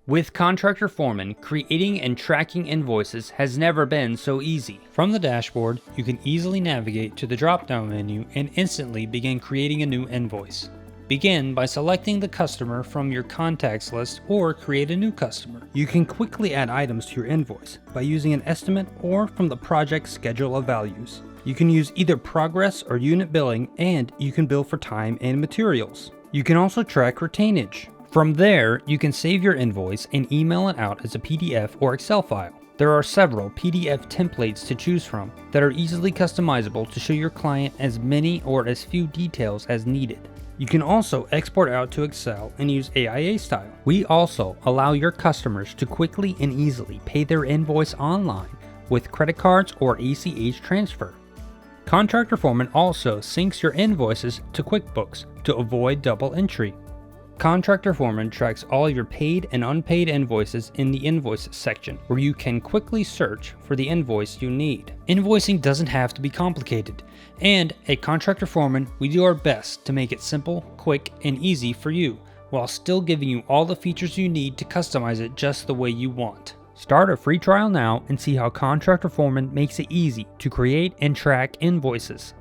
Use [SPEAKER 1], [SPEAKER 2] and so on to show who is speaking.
[SPEAKER 1] With Contractor Foreman, creating and tracking invoices has never been so easy. From the dashboard, you can easily navigate to the drop-down menu and instantly begin creating a new invoice. Begin by selecting the customer from your contacts list or create a new customer. You can quickly add items to your invoice by using an estimate or from the project schedule of values. You can use either progress or unit billing, and you can bill for time and materials. You can also track retainage. From there, you can save your invoice and email it out as a PDF or Excel file. There are several PDF templates to choose from that are easily customizable to show your client as many or as few details as needed. You can also export out to Excel and use AIA style. We also allow your customers to quickly and easily pay their invoice online with credit cards or ACH transfer. Contractor Foreman also syncs your invoices to QuickBooks to avoid double entry. Contractor Foreman tracks all your paid and unpaid invoices in the Invoices section, where you can quickly search for the invoice you need. Invoicing doesn't have to be complicated, and at Contractor Foreman, we do our best to make it simple, quick, and easy for you, while still giving you all the features you need to customize it just the way you want. Start a free trial now and see how Contractor Foreman makes it easy to create and track invoices.